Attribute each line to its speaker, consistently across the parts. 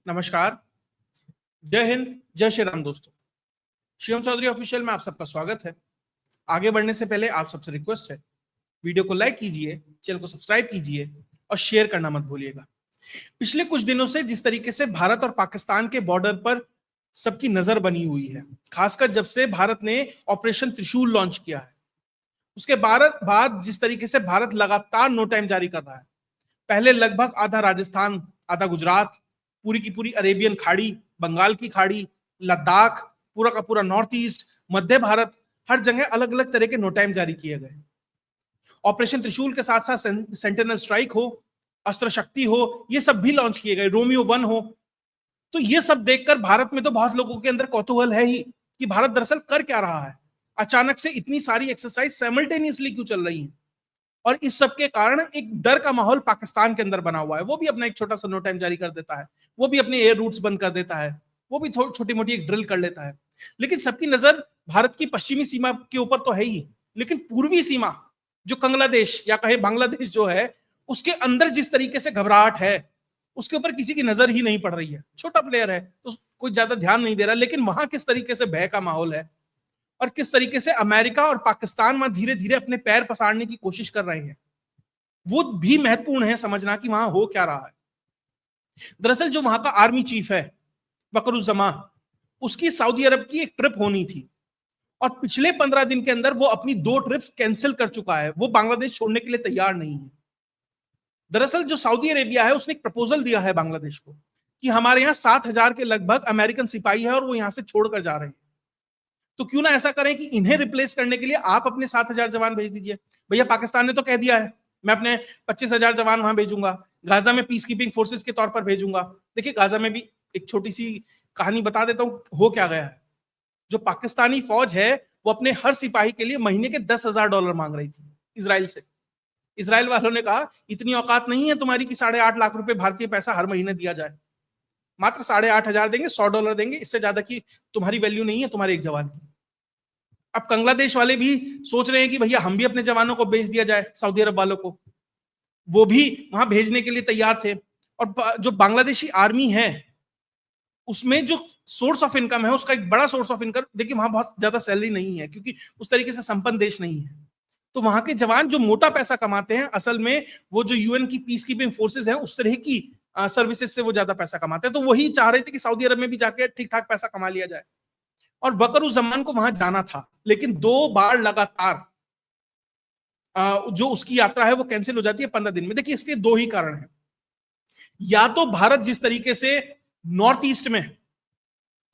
Speaker 1: नमस्कार, जय हिंद, जय श्री राम दोस्तों। शिवम चौधरी ऑफिशियल में आप सबका स्वागत है। आगे बढ़ने से पहले आप सबसे रिक्वेस्ट है, वीडियो को लाइक कीजिए, चैनल को सब्सक्राइब कीजिए और शेयर करना मत भूलिएगा। पिछले कुछ दिनों से जिस तरीके से भारत और पाकिस्तान के बॉर्डर पर सबकी नजर बनी हुई है, खासकर जब से भारत ने ऑपरेशन त्रिशूल लॉन्च किया है, उसके बाद जिस तरीके से भारत लगातार नो टाइम जारी कर रहा है। पहले लगभग आधा राजस्थान, आधा गुजरात, पूरी की पूरी अरेबियन खाड़ी, बंगाल की खाड़ी, लद्दाख, पूरा का पूरा नॉर्थ ईस्ट, मध्य भारत, हर जगह अलग अलग तरह के नो टाइम जारी किए गए। ऑपरेशन त्रिशूल के साथ साथ सेंटिनल स्ट्राइक हो, अस्त्र शक्ति हो, ये सब भी लॉन्च किए गए, रोमियो 1 हो। तो ये सब देखकर भारत में तो बहुत लोगों के अंदर कौतूहल है ही कि भारत दरअसल कर क्या रहा है। अचानक से इतनी सारी एक्सरसाइज साइमल्टेनियसली क्यों चल रही है, और इस सब के कारण एक डर का माहौल पाकिस्तान के अंदर बना हुआ है। वो भी अपना एक छोटा सा नो टाइम जारी कर देता है, वो भी अपने एयर रूट्स बंद कर देता है, वो भी छोटी मोटी एक ड्रिल कर लेता है। लेकिन सबकी नजर भारत की पश्चिमी सीमा के ऊपर तो है ही, लेकिन पूर्वी सीमा जो बांग्लादेश या कहे बांग्लादेश जो है, उसके अंदर जिस तरीके से घबराहट है, उसके ऊपर किसी की नजर ही नहीं पड़ रही है। छोटा प्लेयर है तो कोई ज्यादा ध्यान नहीं दे रहा, लेकिन वहां किस तरीके से भय का माहौल है और किस तरीके से अमेरिका और पाकिस्तान में धीरे धीरे अपने पैर पसारने की कोशिश कर रहे हैं, वो भी महत्वपूर्ण है समझना कि वहां हो क्या रहा है। दरअसल जो वहां का आर्मी चीफ है वकरुज्जमा, उसकी सऊदी अरब की एक ट्रिप होनी थी और पिछले 15 दिन के अंदर वो अपनी 2 ट्रिप्स कैंसिल कर चुका है। वो बांग्लादेश छोड़ने के लिए तैयार नहीं है। दरअसल जो सऊदी अरेबिया है, उसने एक प्रपोजल दिया है बांग्लादेश को कि हमारे यहाँ 7,000 के लगभग अमेरिकन सिपाही है और वो यहां से छोड़कर जा रहे हैं, तो क्यों ना ऐसा करें कि इन्हें रिप्लेस करने के लिए आप अपने 7,000 जवान भेज दीजिए। भैया पाकिस्तान ने तो कह दिया है मैं अपने 25,000 जवान वहां भेजूंगा, गाजा में पीस कीपिंग फोर्सेस के तौर पर भेजूंगा। देखिए गाजा में भी एक छोटी सी कहानी बता देता हूं हो क्या गया है। जो पाकिस्तानी फौज है वो अपने हर सिपाही के लिए महीने के $10,000 मांग रही थी इसराइल से। इसराइल वालों ने कहा इतनी औकात नहीं है तुम्हारी कि 8.5 लाख रुपए भारतीय पैसा हर महीने दिया जाए, मात्र 8,500 देंगे, $100 देंगे, इससे ज्यादा की तुम्हारी वैल्यू नहीं है तुम्हारे एक जवान की। अब बांग्लादेश वाले भी सोच रहे हैं कि भैया हम भी अपने जवानों को भेज दिया जाए सऊदी अरब वालों को, वो भी वहां भेजने के लिए तैयार थे। और जो बांग्लादेशी आर्मी है उसमें जो सोर्स ऑफ इनकम है, उसका एक बड़ा सोर्स ऑफ इनकम, देखिए वहां बहुत ज्यादा सैलरी नहीं है क्योंकि उस तरीके से संपन्न देश नहीं है, तो वहां के जवान जो मोटा पैसा कमाते हैं, असल में वो जो यूएन की पीस कीपिंग फोर्सेस है उस तरह की सर्विसेज से वो ज्यादा पैसा कमाते हैं। तो वही चाह रहे थे कि सऊदी अरब में भी जाके ठीक ठाक पैसा कमा लिया जाए, और वकरुज्जमान को वहां जाना था, लेकिन 2 बार लगातार जो उसकी यात्रा है वो कैंसिल हो जाती है 15 दिन में। देखिए इसके 2 ही कारण हैं। या तो भारत जिस तरीके से नॉर्थ ईस्ट में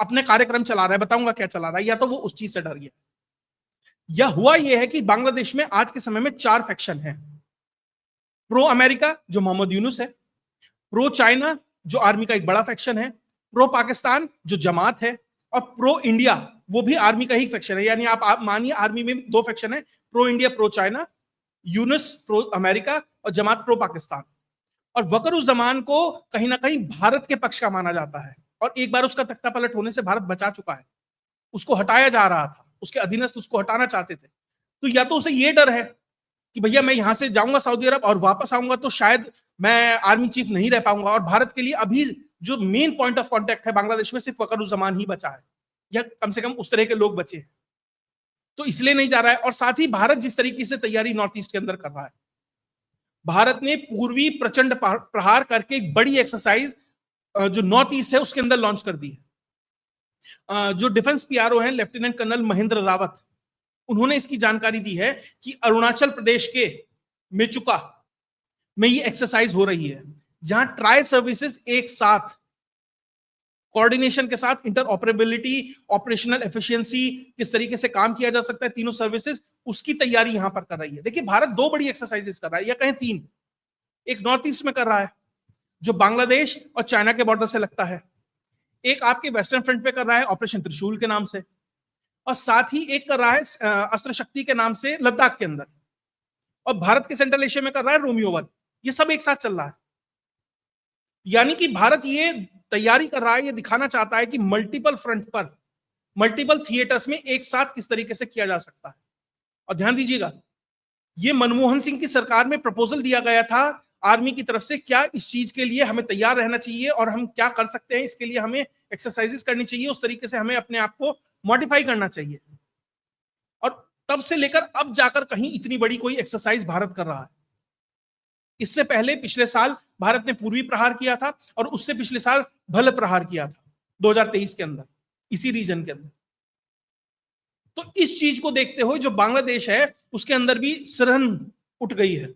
Speaker 1: अपने कार्यक्रम चला रहा है, बताऊंगा क्या चला रहा है, या तो वो उस चीज से डर गया। या हुआ यह है कि बांग्लादेश में आज के समय में 4 फैक्शन है। प्रो अमेरिका जो मोहम्मद यूनुस है, प्रो चाइना जो आर्मी का एक बड़ा फैक्शन है, प्रो पाकिस्तान जो जमात है, और प्रो इंडिया वो भी आर्मी का ही फैक्शन है। यानी आप मानिए आर्मी में 2 फैक्शन है, pro India pro China, Yunus pro America और जमात प्रो पाकिस्तान। और वकरुज्जमान को कहीं ना कहीं भारत के पक्ष का माना जाता है, और एक बार उसका तख्ता पलट होने से भारत बचा चुका है। उसको हटाया जा रहा था, उसके अधीनस्थ उसको हटाना चाहते थे। तो या तो उसे यह डर है कि भैया मैं यहां से जाऊंगा सऊदी अरब और वापस आऊंगा तो शायद मैं आर्मी चीफ नहीं रह पाऊंगा, और भारत के लिए अभी जो मेन पॉइंट ऑफ कांटेक्ट है बांग्लादेश में सिर्फ वकरुज्जमान ही बचा है, या कम से कम उस तरह के लोग बचे हैं, तो इसलिए नहीं जा रहा है। और साथ ही भारत जिस तरीके से तैयारी नॉर्थ ईस्ट के अंदर कर रहा है, भारत ने पूर्वी प्रचंड प्रहार करके एक बड़ी एक्सरसाइज जो नॉर्थ ईस्ट है उसके अंदर लॉन्च कर दी है। जो डिफेंस पीआरओ हैं लेफ्टिनेंट कर्नल महेंद्र रावत, उन्होंने इसकी जानकारी दी है कि अरुणाचल प्रदेश के मेचुका में ये एक्सरसाइज हो रही है, जहां ट्राई सर्विसेज एक साथ कोऑर्डिनेशन के साथ इंटरऑपरेबिलिटी, ऑपरेशनल एफिशिएंसी, किस तरीके से काम किया जा सकता है तीनों सर्विसेज, उसकी तैयारी यहां पर कर रही है। देखिए भारत 2 बड़ी एक्सरसाइजेस कर रहा है, या कहें 3। एक नॉर्थ ईस्ट में कर रहा है जो बांग्लादेश और चाइना के बॉर्डर से लगता है, एक आपके वेस्टर्न फ्रंट पे कर रहा है ऑपरेशन त्रिशूल के नाम से, और साथ ही एक कर रहा है अस्त्र शक्ति के नाम से लद्दाख के अंदर, और भारत के सेंट्रल एशिया में कर रहा है रोमियो 1। ये सब एक साथ चल रहा है। यानी कि भारत ये तैयारी कर रहा है, ये दिखाना चाहता है कि मल्टीपल फ्रंट पर, मल्टीपल थिएटर्स में एक साथ किस तरीके से किया जा सकता है। और ध्यान दीजिएगा, ये मनमोहन सिंह की सरकार में प्रपोजल दिया गया था आर्मी की तरफ से क्या इस चीज के लिए हमें तैयार रहना चाहिए और हम क्या कर सकते हैं, इसके लिए हमें एक्सरसाइजेस करनी चाहिए, उस तरीके से हमें अपने आप को मॉडिफाई करना चाहिए। और तब से लेकर अब जाकर कहीं इतनी बड़ी कोई एक्सरसाइज भारत कर रहा है। इससे पहले पिछले साल भारत ने पूर्वी प्रहार किया था और उससे पिछले साल भल प्रहार किया था 2023 के अंदर इसी रीजन के अंदर। तो इस चीज को देखते हुए जो बांग्लादेश है उसके अंदर भी सिरहन उठ गई है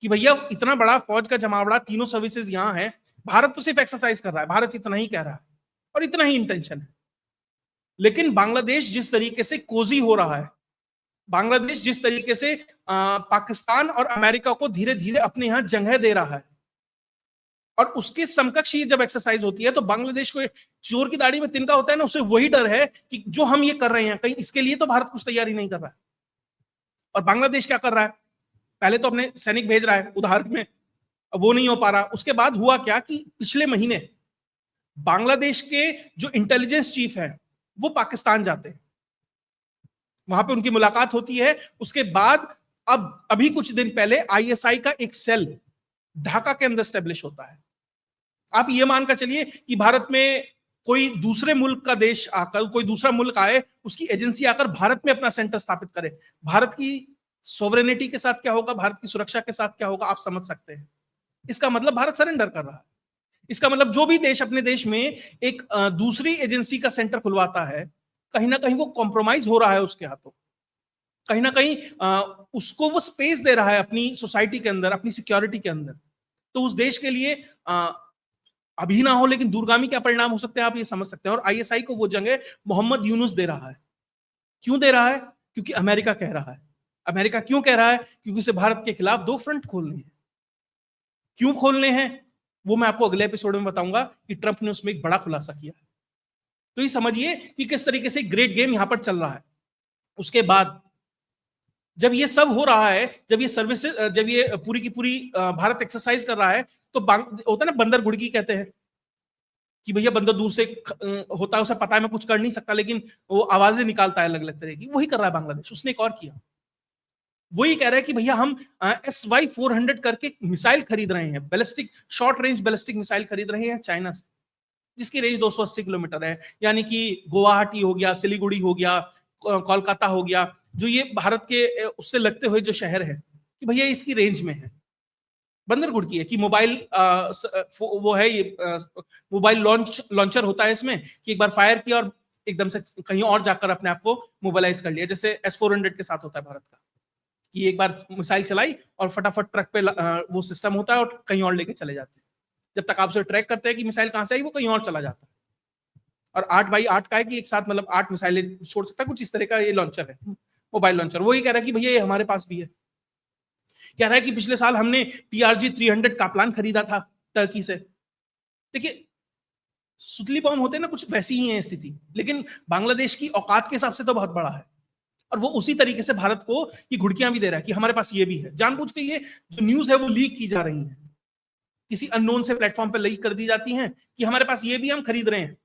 Speaker 1: कि भैया इतना बड़ा फौज का जमावड़ा, तीनों सर्विसेज यहां है, भारत तो सिर्फ एक्सरसाइज कर रहा है, भारत इतना ही कह रहा है और इतना ही इंटेंशन है। लेकिन बांग्लादेश जिस तरीके से कोजी हो रहा है, बांग्लादेश जिस तरीके से पाकिस्तान और अमेरिका को धीरे धीरे अपने यहां जगह दे रहा है, और उसके समकक्ष ही जब एक्सरसाइज होती है तो बांग्लादेश को चोर की दाढ़ी में तिनका होता है ना, उसे वही डर है कि जो हम ये कर रहे हैं कहीं इसके लिए तो भारत कुछ तैयारी नहीं कर रहा है। और बांग्लादेश क्या कर रहा है, पहले तो अपने सैनिक भेज रहा है उदाहरण में, वो नहीं हो पा रहा। उसके बाद हुआ क्या कि पिछले महीने बांग्लादेश के जो इंटेलिजेंस चीफ है वो पाकिस्तान जाते हैं, वहां पे उनकी मुलाकात होती है। उसके बाद अब अभी कुछ दिन पहले आईएसआई का एक सेल ढाका के अंदर स्टेब्लिश होता है। आप ये मानकर चलिए कि भारत में कोई दूसरे मुल्क का देश आकर, कोई दूसरा मुल्क आए, उसकी एजेंसी आकर भारत में अपना सेंटर स्थापित करे, भारत की सोवरेनिटी के साथ क्या होगा, भारत की सुरक्षा के साथ क्या होगा, आप समझ सकते हैं। इसका मतलब भारत सरेंडर कर रहा है। इसका मतलब जो भी देश अपने देश में एक दूसरी एजेंसी का सेंटर खुलवाता है, कहीं ना कहीं वो कॉम्प्रोमाइज हो रहा है उसके हाथों, कहीं ना कहीं उसको वो स्पेस दे रहा है अपनी सोसाइटी के अंदर, अपनी सिक्योरिटी के अंदर। तो उस देश के लिए अभी ना हो लेकिन दूरगामी क्या परिणाम हो सकते हैं, आप ये समझ सकते हैं। और आईएसआई को वो जगह मोहम्मद यूनुस दे रहा है। क्यों दे रहा है? क्योंकि अमेरिका कह रहा है। अमेरिका क्यों कह रहा है? क्योंकि उसे भारत के खिलाफ दो फ्रंट खोलने हैं। क्यों खोलने हैं वो मैं आपको अगले एपिसोड में बताऊंगा कि ट्रंप ने उसमें एक बड़ा खुलासा किया है। तो ये समझिए कि किस तरीके से ग्रेट गेम यहां पर चल रहा है। उसके बाद जब ये सब हो रहा है, जब ये सर्विस, जब ये पूरी की पूरी भारत एक्सरसाइज कर रहा है, तो होता है ना बंदर घुड़की कहते हैं कि भैया बंदर दूर से होता है, उसे पता है मैं कुछ कर नहीं सकता लेकिन वो आवाजें निकालता है अलग अलग तरह की। वही कर रहा है बांग्लादेश। उसने एक और किया, वही कह रहा है कि भैया हम SY-400 करके मिसाइल खरीद रहे हैं, ballistic short range ballistic missile खरीद रहे हैं चाइना से, जिसकी रेंज 280 किलोमीटर है। यानी कि गुवाहाटी हो गया, सिलीगुड़ी हो गया, कोलकाता हो गया, जो ये भारत के उससे लगते हुए जो शहर है, कि भैया इसकी रेंज में है। बंदर घुड़की है कि मोबाइल वो है ये मोबाइल लॉन्चर होता है इसमें, कि एक बार फायर किया और एकदम से कहीं और जाकर अपने आप को मोबाइलाइज कर लिया, जैसे S-400 के साथ होता है भारत का, कि एक बार मिसाइल चलाई और फटाफट ट्रक पे वो सिस्टम होता है और कहीं और लेके चले जाते हैं। जब तक आप उसे ट्रैक करते हैं कि मिसाइल कहां से आई, वो कहीं और चला जाता है। और 8x8 का है कि एक साथ मतलब 8 मिसाइलें छोड़ सकता है, कुछ इस तरह का ये लॉन्चर है, मोबाइल लॉन्चर। वही कह रहा है कि भैया ये हमारे पास भी है। कह रहा है कि पिछले साल हमने TRG-300 का प्लान खरीदा था टर्की से। देखिए सुतली बॉम्ब होते हैं ना, कुछ वैसी ही है स्थिति, लेकिन बांग्लादेश की औकात के हिसाब से तो बहुत बड़ा है। और वो उसी तरीके से भारत को ये घुड़कियां भी दे रहा है कि हमारे पास ये भी है। जानबूझ के ये जो न्यूज है वो लीक की जा रही है, किसी अननोन से प्लेटफॉर्म पर लीक कर दी जाती हैं कि हमारे पास ये भी हम खरीद रहे हैं।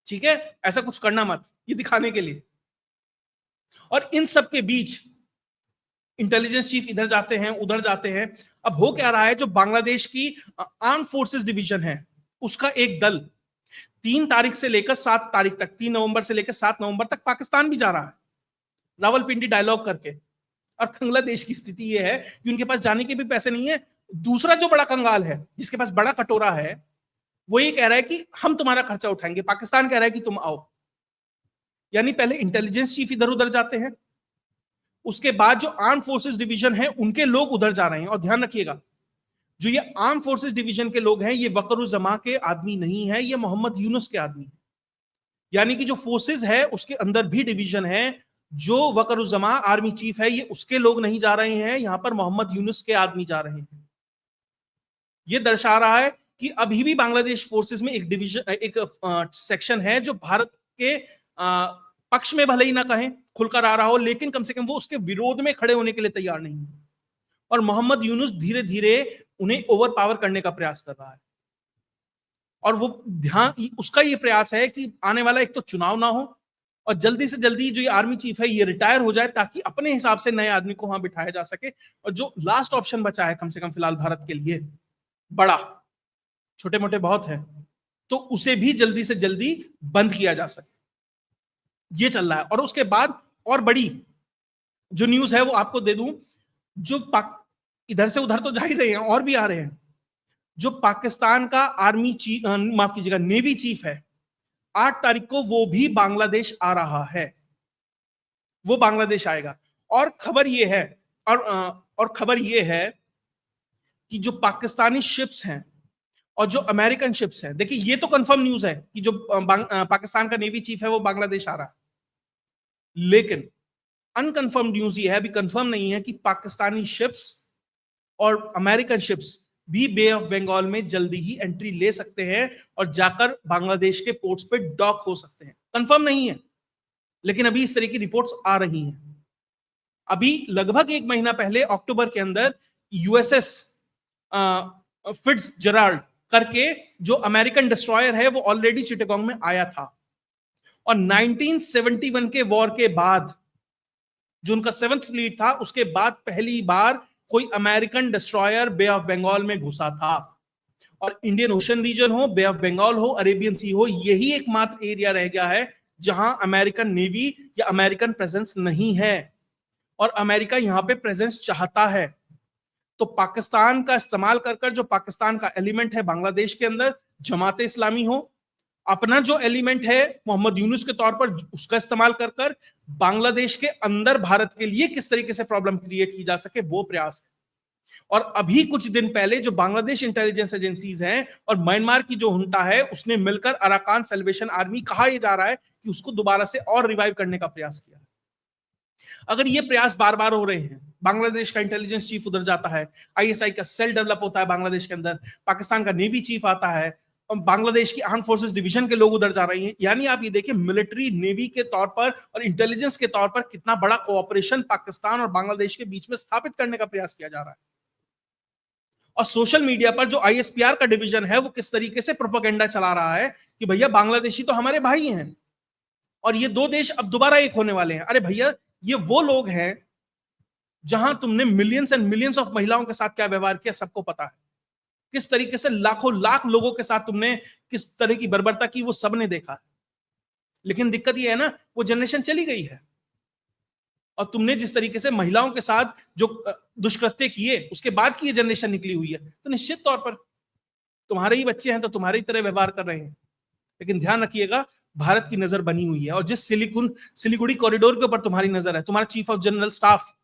Speaker 1: ठीक है, ऐसा कुछ करना मत, ये दिखाने के लिए। और इन सब के बीच इंटेलिजेंस चीफ इधर जाते हैं उधर जाते हैं। अब हो क्या रहा है, जो बांग्लादेश की आर्म फोर्सेस डिवीजन है उसका एक दल 3 तारीख से लेकर 7 तारीख तक, 3 नवंबर से लेकर 7 नवंबर तक पाकिस्तान भी जा रहा है, रावलपिंडी डायलॉग करके। और बांग्लादेश की स्थिति यह है कि उनके पास जाने के भी पैसे नहीं है। दूसरा जो बड़ा कंगाल है, जिसके पास बड़ा कटोरा है, वो ये कह रहा है कि हम तुम्हारा खर्चा उठाएंगे। पाकिस्तान कह रहा है कि तुम आओ। यानी पहले इंटेलिजेंस चीफ इधर उधर जाते हैं, उसके बाद जो आर्म फोर्सेस डिवीजन है उनके लोग उधर जा रहे हैं। और ध्यान रखिएगा, जो ये आर्म फोर्सेस डिवीजन के लोग हैं, ये वकरुज्जमा के आदमी नहीं है, ये मोहम्मद यूनुस के आदमी है। यानी कि जो फोर्सेस है उसके अंदर भी डिवीजन है। जो वकरुज्जमा आर्मी चीफ है, ये उसके लोग नहीं जा रहे हैं, यहां पर मोहम्मद यूनुस के आदमी जा रहे हैं। ये दर्शा रहा है कि अभी भी बांग्लादेश फोर्सेस में एक डिवीजन, एक सेक्शन है जो भारत के पक्ष में भले ही ना कहें खुलकर आ रहा हो, लेकिन कम से कम वो उसके विरोध में खड़े होने के लिए तैयार नहीं है। और मोहम्मद यूनुस धीरे धीरे उन्हें ओवर पावर करने का प्रयास कर रहा है। और वो ध्यान उसका ये प्रयास है कि आने वाला एक तो चुनाव ना हो, और जल्दी से जल्दी जो ये आर्मी चीफ है ये रिटायर हो जाए, ताकि अपने हिसाब से नए आदमी को वहां बिठाया जा सके। और जो लास्ट ऑप्शन बचा है कम से कम फिलहाल भारत के लिए, बड़ा, छोटे मोटे बहुत है, तो उसे भी जल्दी से जल्दी बंद किया जा सके, ये चल रहा है। और उसके बाद और बड़ी जो न्यूज है वो आपको दे दूं, जो इधर से उधर तो जा ही रहे हैं और भी आ रहे हैं। जो पाकिस्तान का आर्मी चीफ, माफ कीजिएगा, नेवी चीफ है, 8 तारीख को वो भी बांग्लादेश आ रहा है, वो बांग्लादेश आएगा। और खबर ये है, और खबर ये है कि जो पाकिस्तानी शिप्स हैं और जो अमेरिकन शिप्स हैं, देखिए ये तो कंफर्म न्यूज है कि जो पाकिस्तान का नेवी चीफ है वो बांग्लादेश आ रहा है, लेकिन अनकंफर्म न्यूज ये है, अभी कंफर्म नहीं है, कि पाकिस्तानी शिप्स और अमेरिकन शिप्स भी बे ऑफ बंगाल में जल्दी ही एंट्री ले सकते हैं और जाकर बांग्लादेश के पोर्ट्स पे डॉक हो सकते हैं। कंफर्म नहीं है, लेकिन अभी इस तरह की रिपोर्ट्स आ रही हैं। अभी लगभग 1 महीना पहले अक्टूबर के अंदर यूएसएस फिट्स जेराल्ड करके जो अमेरिकन डिस्ट्रॉयर है वो ऑलरेडी चिटागोंग में आया था। और 1971 के वॉर के बाद जो उनका 7th फ्लीट था, उसके बाद पहली बार कोई American destroyer Bay of Bengal में घुसा था। और इंडियन ओशन रीजन हो, बे ऑफ बंगाल हो, अरेबियन सी हो, यही एकमात्र एरिया रह गया है जहां अमेरिकन नेवी या अमेरिकन प्रेजेंस नहीं है, और अमेरिका यहां पे प्रेजेंस चाहता है। तो पाकिस्तान का इस्तेमाल कर जो पाकिस्तान का एलिमेंट है बांग्लादेश के अंदर, जमाते इस्लामी हो, अपना जो एलिमेंट है मोहम्मद यूनुस के तौर पर, उसका इस्तेमाल कर बांग्लादेश के अंदर भारत के लिए किस तरीके से प्रॉब्लम क्रिएट की जा सके, वो प्रयास है। और अभी कुछ दिन पहले जो बांग्लादेश इंटेलिजेंस एजेंसीज हैं और म्यांमार की जो हुंटा है, उसने मिलकर अराकान सैल्वेशन आर्मी, कहा यह जा रहा है कि उसको दोबारा से और रिवाइव करने का प्रयास किया। अगर ये प्रयास बार बार हो रहे हैं, बांग्लादेश का इंटेलिजेंस चीफ उधर जाता है, आईएसआई का सेल डेवलप होता है बांग्लादेश के अंदर, पाकिस्तान का नेवी चीफ आता है, बांग्लादेश की आर्म फोर्सेस डिवीजन के लोग उधर जा रहे हैं, यानी आप ये देखिए मिलिट्री नेवी के तौर पर और इंटेलिजेंस के तौर पर कितना बड़ा कोऑपरेशन पाकिस्तान और बांग्लादेश के बीच में स्थापित करने का प्रयास किया जा रहा है। और सोशल मीडिया पर जो आईएसपीआर का डिवीजन है वो किस तरीके से प्रोपेगेंडा चला रहा है कि भैया बांग्लादेशी तो हमारे भाई हैं और ये दो देश अब दोबारा एक होने वाले हैं। अरे भैया, ये वो लोग हैं जहां तुमने मिलियंस एंड मिलियंस ऑफ महिलाओं के साथ क्या व्यवहार किया, सबको पता है। किस तरीके से लाखों लाख लोगों के साथ तुमने किस तरह की बर्बरता की, वो सबने देखा है। लेकिन दिक्कत ये है ना, वो जनरेशन चली गई है, और तुमने जिस तरीके से महिलाओं के साथ जो दुष्कृत्य किए, उसके बाद की ये जनरेशन निकली हुई है, तो निश्चित तौर पर तुम्हारे ही बच्चे हैं तो तुम्हारी तरह व्यवहार कर रहे हैं। लेकिन ध्यान रखिएगा, भारत की नजर बनी हुई है, और जिस सिलीगुड़ी कॉरिडोर के ऊपर तुम्हारी नजर है, तुम्हारा chief of general staff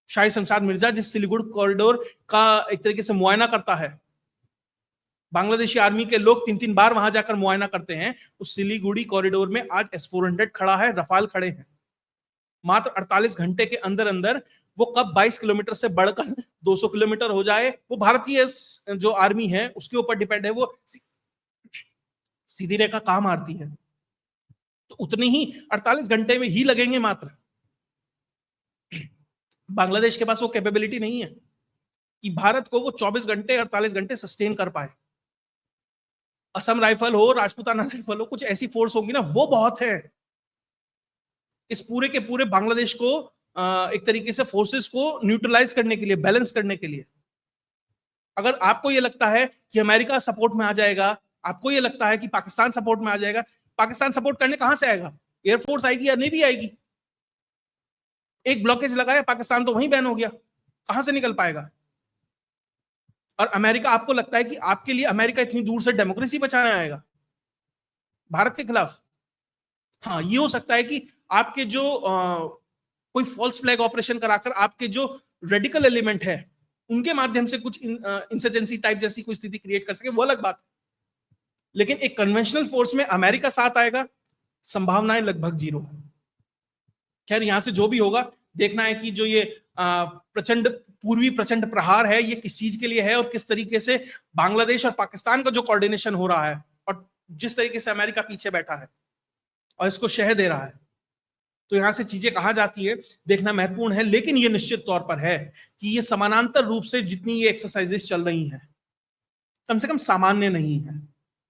Speaker 1: Shahid Shamshad Mirza जिस सिलीगुड़ी कॉरिडोर का एक तरीके से मुआयना करता है, बांग्लादेशी आर्मी के लोग 3-3 बार वहां जाकर मुआयना करते हैं, उस सिलीगुड़ी कॉरिडोर में आज S-400 खड़ा है, रफाल खड़े हैं। मात्र 48 घंटे के अंदर अंदर वो कब 22 किलोमीटर से बढ़कर 200 किलोमीटर हो जाए, वो भारतीय जो आर्मी है उसके ऊपर डिपेंड है। वो सीधी रेखा कहां मारती है, तो उतने ही 48 घंटे में ही लगेंगे मात्र। बांग्लादेश के पास वो कैपेबिलिटी नहीं है कि भारत को वो 24 घंटे 48 घंटे सस्टेन कर पाए। असम राइफल हो, राजपूताना राइफल हो, कुछ ऐसी फोर्स होंगी ना, वो बहुत है इस पूरे के पूरे बांग्लादेश को एक तरीके से फोर्सेस को न्यूट्रलाइज करने के लिए, बैलेंस करने के लिए। अगर आपको ये लगता है कि अमेरिका सपोर्ट में आ जाएगा, आपको ये लगता है कि पाकिस्तान सपोर्ट में आ जाएगा, पाकिस्तान सपोर्ट करने कहां से आएगा? एयरफोर्स आएगी या नेवी आएगी? एक ब्लॉकेज लगाया पाकिस्तान तो वहीं बैन हो गया, कहां से निकल पाएगा? और अमेरिका, आपको लगता है कि आपके लिए अमेरिका इतनी दूर से डेमोक्रेसी बचाने आएगा भारत के खिलाफ? हाँ, ये हो सकता है कि आपके जो कोई फॉल्स फ्लैग ऑपरेशन कराकर आपके जो रेडिकल एलिमेंट है उनके माध्यम से कुछ इंसर्जेंसी टाइप जैसी कोई स्थिति क्रिएट कर सके, वो अलग बात है। लेकिन एक कन्वेंशनल फोर्स में अमेरिका साथ आएगा, संभावनाएं लगभग 0 है। खैर, यहां से जो भी होगा, देखना है कि जो ये प्रचंड पूर्वी प्रचंड प्रहार है ये किस चीज के लिए है, और किस तरीके से बांग्लादेश और पाकिस्तान का जो कोऑर्डिनेशन हो रहा है, और जिस तरीके से अमेरिका पीछे बैठा है और इसको शह दे रहा है, तो यहां से चीजें कहां जाती है देखना महत्वपूर्ण है। लेकिन ये निश्चित तौर पर है कि ये समानांतर रूप से जितनी ये एक्सरसाइजेस चल रही हैं, कम से कम सामान्य नहीं है।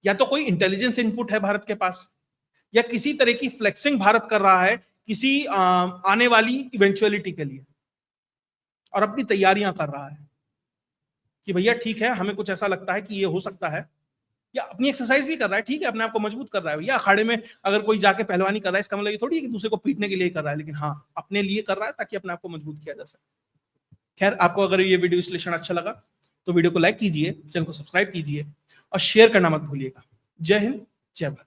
Speaker 1: या तो कोई इंटेलिजेंस इनपुट है भारत के पास, या किसी तरह की फ्लेक्सिंग भारत कर रहा है किसी आने वाली इवेंचुअलिटी के लिए, और अपनी तैयारियां कर रहा है कि भैया ठीक है, हमें कुछ ऐसा लगता है कि ये हो सकता है, या अपनी एक्सरसाइज भी कर रहा है, ठीक है, अपने आप को मजबूत कर रहा है। भैया अखाड़े में अगर कोई जाके पहलवानी कर रहा है, इसका मतलब ये थोड़ी है कि दूसरे को पीटने के लिए कर रहा है, लेकिन हाँ, अपने लिए कर रहा है ताकि अपने आप को मजबूत किया जा सके। खैर, आपको अगर ये वीडियो विश्लेषण अच्छा लगा तो वीडियो को लाइक कीजिए, चैनल को सब्सक्राइब कीजिए और शेयर करना मत भूलिएगा। जय हिंद, जय भारत।